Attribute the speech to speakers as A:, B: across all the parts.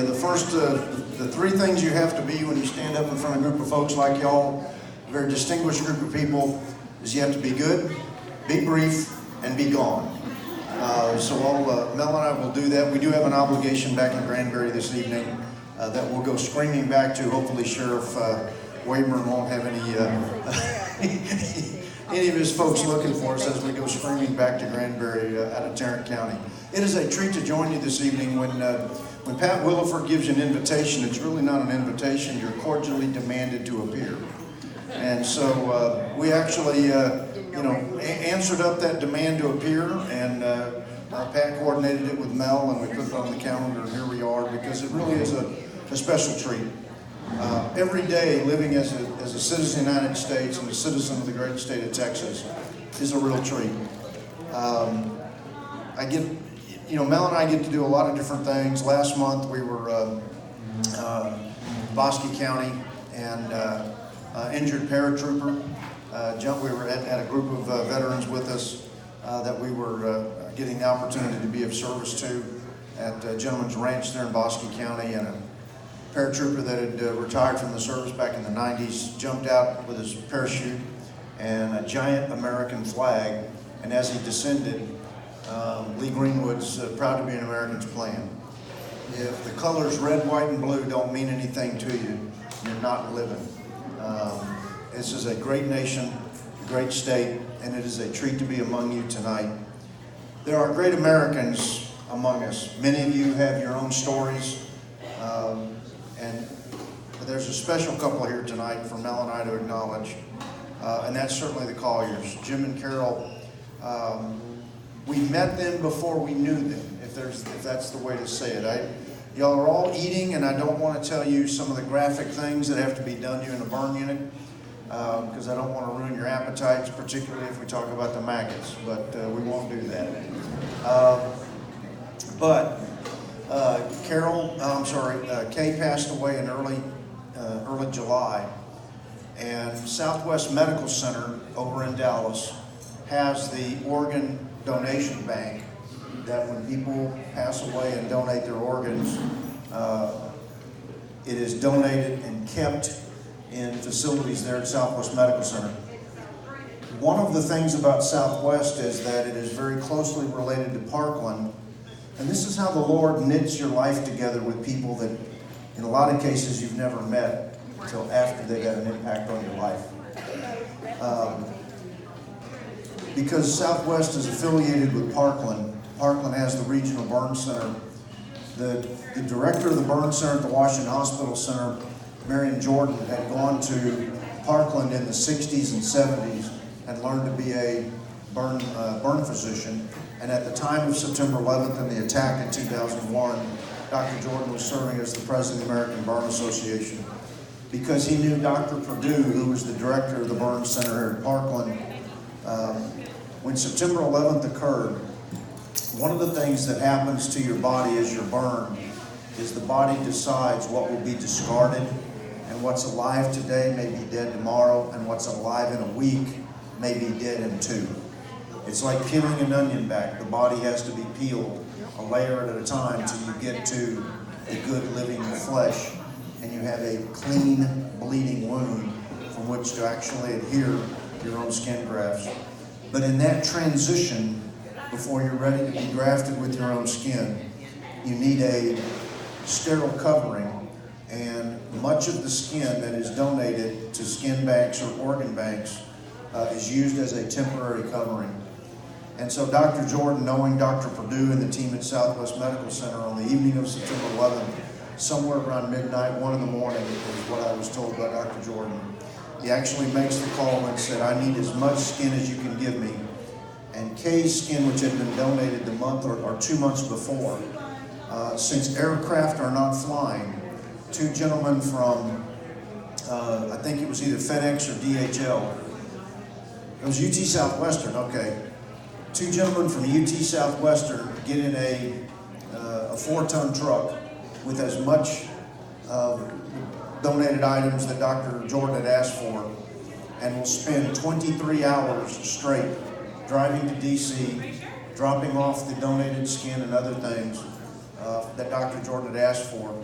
A: The three things you have to be when you stand up in front of a group of folks like y'all, a very distinguished group of people, is you have to be good, be brief, and be gone. Mel and I will do that. We do have an obligation back in Granbury this evening that we'll go screaming back to. Hopefully Sheriff Wayburn won't have any of his folks looking for us as we go screaming back to Granbury out of Tarrant County. It is a treat to join you this evening. When Pat Williford gives you an invitation, it's really not an invitation. You're cordially demanded to appear. And so we actually, answered up that demand to appear, and Pat coordinated it with Mel, and we put it on the calendar, and here we are, because it really is a special treat. Every day living as a citizen of the United States and a citizen of the great state of Texas is a real treat. Mel and I get to do a lot of different things. Last month we were Bosque County, and injured paratrooper. We were at a group of veterans with us that we were getting the opportunity to be of service to at Gentleman's Ranch there in Bosque County, and a paratrooper that had retired from the service back in the 90s jumped out with his parachute and a giant American flag, and as he descended, Lee Greenwood's Proud to be an American's plan. If the colors red, white, and blue don't mean anything to you, you're not living. This is a great nation, a great state, and it is a treat to be among you tonight. There are great Americans among us. Many of you have your own stories, but there's a special couple here tonight for Mel and I to acknowledge, and that's certainly the Colliers. Jim and Carol, we met them before we knew them, if that's the way to say it. Y'all are all eating, and I don't want to tell you some of the graphic things that have to be done to you in a burn unit, because I don't want to ruin your appetites, particularly if we talk about the maggots, but we won't do that. Kay passed away in early July, and Southwest Medical Center over in Dallas has the organ donation bank that when people pass away and donate their organs, it is donated and kept in facilities there at Southwest Medical Center. One of the things about Southwest is that it is very closely related to Parkland, and this is how the Lord knits your life together with people that in a lot of cases you've never met until after they've had an impact on your life. Because Southwest is affiliated with Parkland has the regional burn center. The director of the burn center at the Washington Hospital Center, Marion Jordan, had gone to Parkland in the 60s and 70s and learned to be a burn physician. And at the time of September 11th and the attack in 2001, Dr. Jordan was serving as the president of the American Burn Association. Because he knew Dr. Perdue, who was the director of the burn center here at Parkland, when September 11th occurred, one of the things that happens to your body as you're burned is the body decides what will be discarded, and what's alive today may be dead tomorrow, and what's alive in a week may be dead in 2. It's like peeling an onion back. The body has to be peeled a layer at a time till you get to the good living flesh, and you have a clean bleeding wound from which to actually adhere to your own skin grafts. But in that transition, before you're ready to be grafted with your own skin, you need a sterile covering, and much of the skin that is donated to skin banks or organ banks is used as a temporary covering. And so Dr. Jordan, knowing Dr. Perdue and the team at Southwest Medical Center on the evening of September 11th, somewhere around midnight, 1 in the morning, is what I was told by Dr. Jordan. He actually makes the call and said, I need as much skin as you can give me. And Kay's skin, which had been donated the month or 2 months before, since aircraft are not flying, 2 gentlemen from, I think it was either FedEx or DHL. It was UT Southwestern, okay. 2 gentlemen from UT Southwestern get in a 4-ton truck with as much donated items that Dr. Jordan had asked for, and will spend 23 hours straight driving to DC, dropping off the donated skin and other things that Dr. Jordan had asked for.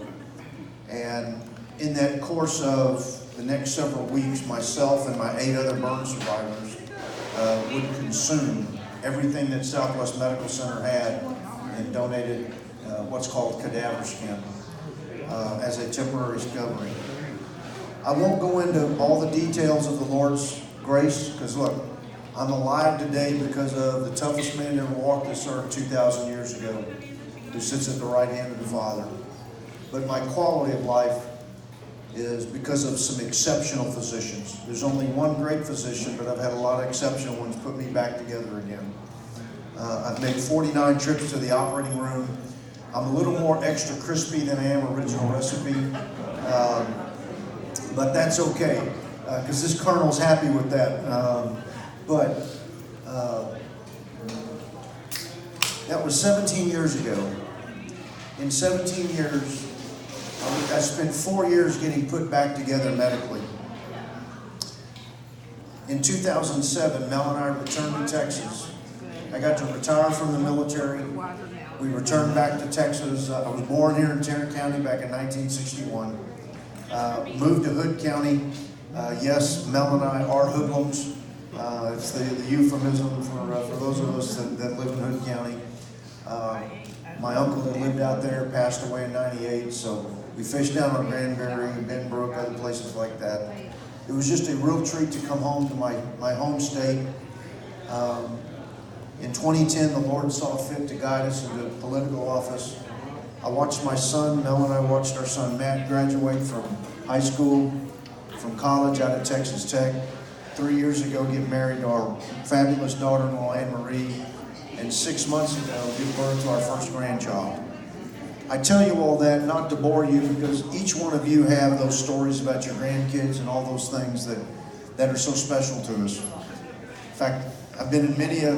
A: And in that course of the next several weeks, myself and my 8 other burn survivors would consume everything that Southwest Medical Center had and donated what's called cadaver skin as a temporary covering. I won't go into all the details of the Lord's grace, because look, I'm alive today because of the toughest man that ever walked this earth 2,000 years ago, who sits at the right hand of the Father. But my quality of life is because of some exceptional physicians. There's only one great physician, but I've had a lot of exceptional ones put me back together again. I've made 49 trips to the operating room. I'm a little more extra crispy than I am original recipe, but that's okay, because this colonel's happy with that. That was 17 years ago. In 17 years, I spent 4 years getting put back together medically. In 2007, Mel and I returned to Texas. I got to retire from the military. We returned back to Texas. I was born here in Tarrant County back in 1961. Moved to Hood County. Yes, Mel and I are hoodlums. It's the euphemism for those of us that live in Hood County. My uncle that lived out there passed away in '98, so we fished down on Granbury, Benbrook, other places like that. It was just a real treat to come home to my home state. In 2010, the Lord saw fit to guide us into political office. I watched my son, Mel and I watched our son Matt graduate from high school, from college out of Texas Tech. 3 years ago, get married to our fabulous daughter-in-law, Anne Marie, and 6 months ago, give birth to our first grandchild. I tell you all that not to bore you, because each one of you have those stories about your grandkids and all those things that are so special to us. In fact, I've been in many a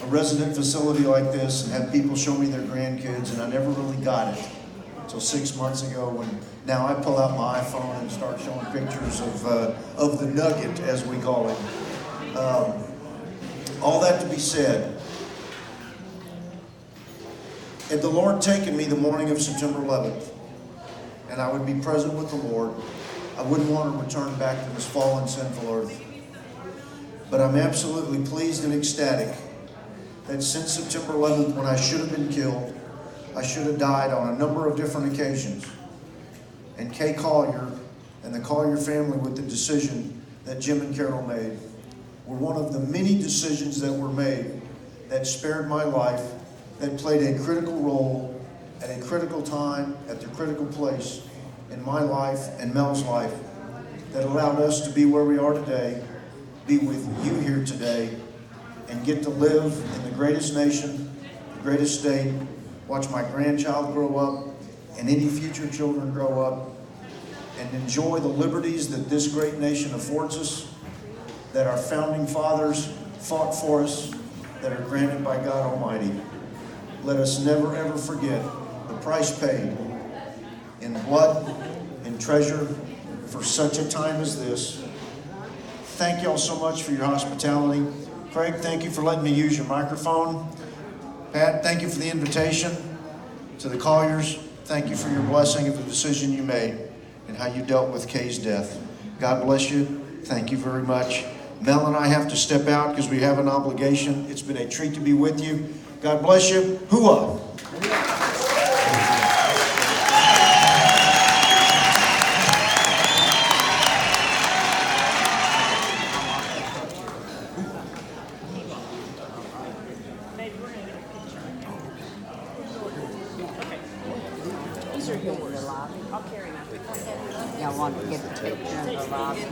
A: resident facility like this and had people show me their grandkids, and I never really got it until 6 months ago, when now I pull out my iPhone and start showing pictures of the nugget, as we call it. All that to be said, had the Lord taken me the morning of September 11th, and I would be present with the Lord, I wouldn't want to return back to this fallen, sinful earth. But I'm absolutely pleased and ecstatic that since September 11th, when I should have been killed, I should have died on a number of different occasions, and Kay Collier and the Collier family, with the decision that Jim and Carol made, were one of the many decisions that were made that spared my life, that played a critical role at a critical time, at the critical place in my life and Mel's life, that allowed us to be where we are today, be with you here today, and get to live in the greatest nation, the greatest state, watch my grandchild grow up, and any future children grow up, and enjoy the liberties that this great nation affords us, that our founding fathers fought for us, that are granted by God Almighty. Let us never ever forget the price paid in blood and treasure for such a time as this. Thank y'all so much for your hospitality. Craig, thank you for letting me use your microphone. Pat, thank you for the invitation. To the Colliers, thank you for your blessing of the decision you made and how you dealt with Kay's death. God bless you. Thank you very much. Mel and I have to step out because we have an obligation. It's been a treat to be with you. God bless you. Hooah!
B: These are yours. In the lobby. I'll carry them. Y'all want to get the picture in the lobby?